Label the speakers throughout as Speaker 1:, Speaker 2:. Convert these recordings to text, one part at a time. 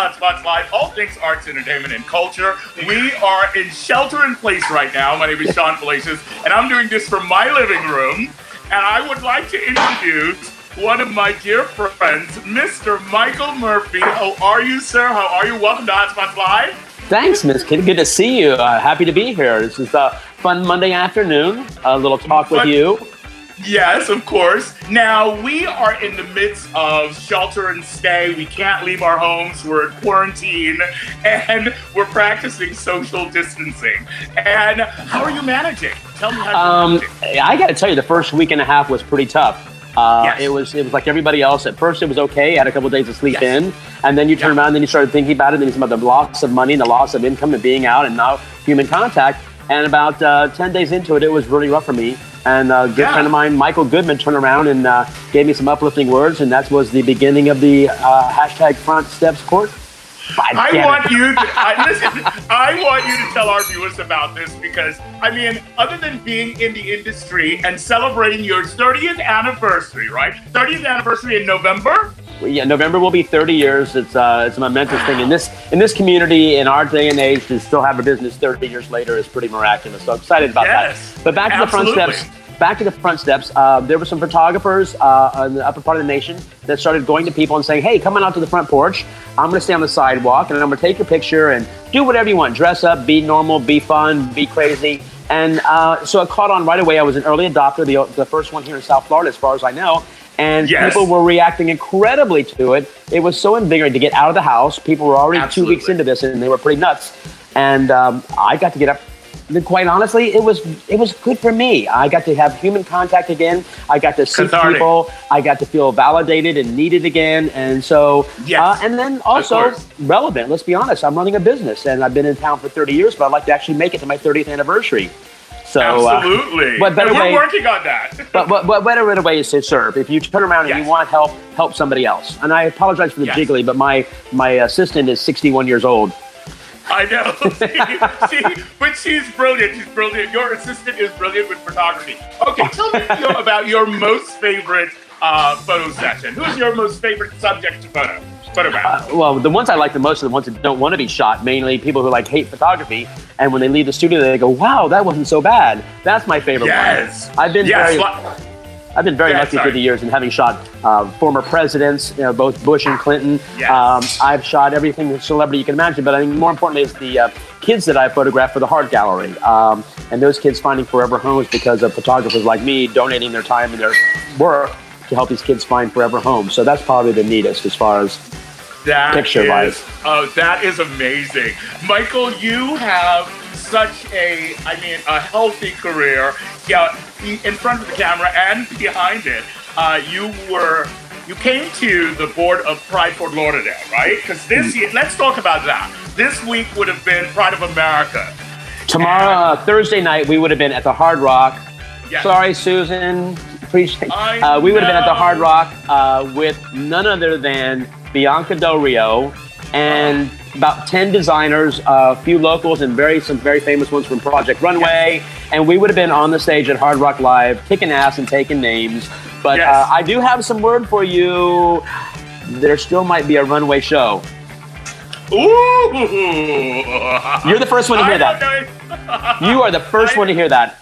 Speaker 1: Hotspots Live, all things arts, entertainment, and culture. We are in shelter in place right now. My name is Shawn Palacious, and I'm doing this from my living room. And I would like to introduce one of my dear friends, Mr. Michael Murphy. How are you, sir? How are you? Welcome to Hotspots Live.
Speaker 2: Thanks, Miss Kitty. Good to see you. Happy to be here. This is a fun Monday afternoon. A little talk with you.
Speaker 1: Yes, of course. Now, we are in the midst of shelter and stay. We can't leave our homes. We're in quarantine, and we're practicing social distancing. And how are you managing? Tell me how you're managing.
Speaker 2: I got to tell you, the first week and a half was pretty tough. It was like everybody else. At first, it was okay. I had a couple of days to sleep in, and then you turn around, and then you started thinking about it. Then you think about the loss of money, and the loss of income, and being out, and now human contact. And about 10 days into it, it was really rough for me. And a good friend of mine, Michael Goodman, turned around and gave me some uplifting words, and that was the beginning of the hashtag Front Steps Court.
Speaker 1: I want you to tell our viewers about this because, I mean, other than being in the industry and celebrating your 30th anniversary, right? 30th anniversary in November?
Speaker 2: Well, yeah, November will be 30 years. It's a momentous thing. In this community, in our day and age, to still have a business 30 years later is pretty miraculous. So excited about that. But back to the front steps. Back to the front steps. There were some photographers in the upper part of the nation that started going to people and saying, hey, come on out to the front porch. I'm going to stay on the sidewalk, and I'm going to take your picture and do whatever you want. Dress up, be normal, be fun, be crazy. And so it caught on right away. I was an early adopter, the first one here in South Florida, as far as I know. And people were reacting incredibly to it. It was so invigorating to get out of the house. People were already 2 weeks into this, and they were pretty nuts. And I got to get up. And quite honestly, it was good for me. I got to have human contact again. I got to see people. I got to feel validated and needed again. And so, and then also relevant. Let's be honest. I'm running a business, and I've been in town for 30 years, but I'd like to actually make it to my 30th anniversary. So,
Speaker 1: absolutely. We're working on that.
Speaker 2: but what better way is to serve? If you turn around and you want help somebody else. And I apologize for the jiggly, but my assistant is 61 years old.
Speaker 1: I know. But she's brilliant. She's brilliant. Your assistant is brilliant with photography. Okay, tell me about your most favorite photo session. Who's your most favorite subject to photograph?
Speaker 2: Well, the ones I like the most are the ones that don't want to be shot, mainly people who hate photography. And when they leave the studio, they go, wow, that wasn't so bad. That's my favorite one. I've been very lucky through the years in having shot former presidents, both Bush and Clinton. I've shot everything celebrity you can imagine, but I think more importantly is the kids that I photographed for the Heart Gallery. And those kids finding forever homes because of photographers like me donating their time and their work to help these kids find forever homes. So that's probably the neatest as far as picture-wise.
Speaker 1: Oh, that is amazing. Michael, you have such a healthy career. In front of the camera and behind it, you came to the board of Pride Fort Lauderdale, right? Because this year, let's talk about that. This week would have been Pride of America.
Speaker 2: Tomorrow, Thursday night, we would have been at the Hard Rock. Sorry, Susan. We would have been at the Hard Rock with none other than Bianca Del Rio and about 10 designers, a few locals, and some very famous ones from Project Runway. And we would have been on the stage at Hard Rock Live, kicking ass and taking names. But I do have some word for you. There still might be a runway show.
Speaker 1: Ooh!
Speaker 2: You're the first one to hear that. You are the first one to hear that.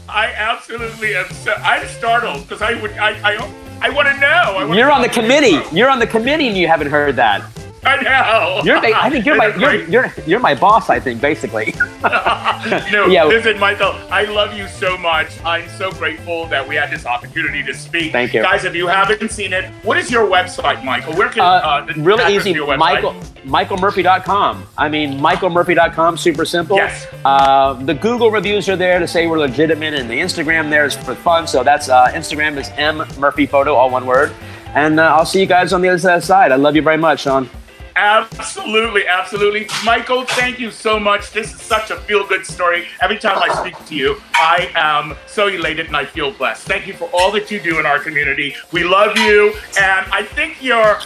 Speaker 1: I absolutely am. I'm startled because I want to know.
Speaker 2: You're on the committee. You're on the committee, and you haven't heard that.
Speaker 1: I know.
Speaker 2: I think you're my boss. I think basically.
Speaker 1: Listen, Michael. I love you so much. I'm so grateful that we had this opportunity to speak.
Speaker 2: Thank you,
Speaker 1: guys. If you haven't seen it, what is your website, Michael? Where can
Speaker 2: really easy? MichaelMurphy.com. I mean, MichaelMurphy.com. Super simple.
Speaker 1: Yes.
Speaker 2: The Google reviews are there to say we're legitimate, and the Instagram there is for fun. So that's Instagram is mmurphyphoto, all one word. And I'll see you guys on the other side. I love you very much, Shawn.
Speaker 1: Absolutely, absolutely. Michael, thank you so much. This is such a feel-good story. Every time I speak to you, I am so elated and I feel blessed. Thank you for all that you do in our community. We love you, and I think your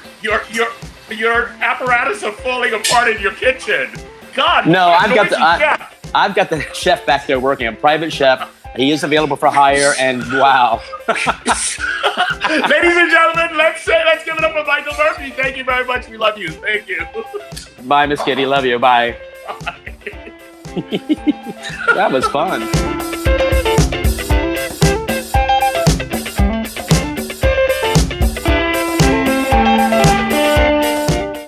Speaker 1: apparatus is falling apart in your kitchen. God,
Speaker 2: no, I've got the chef back there working, a private chef. He is available for hire, and wow.
Speaker 1: Ladies and gentlemen, let's give it up for Michael Murphy. Thank you very much. We love you. Thank you.
Speaker 2: Bye, Miss Kitty. Love you. Bye. That was fun.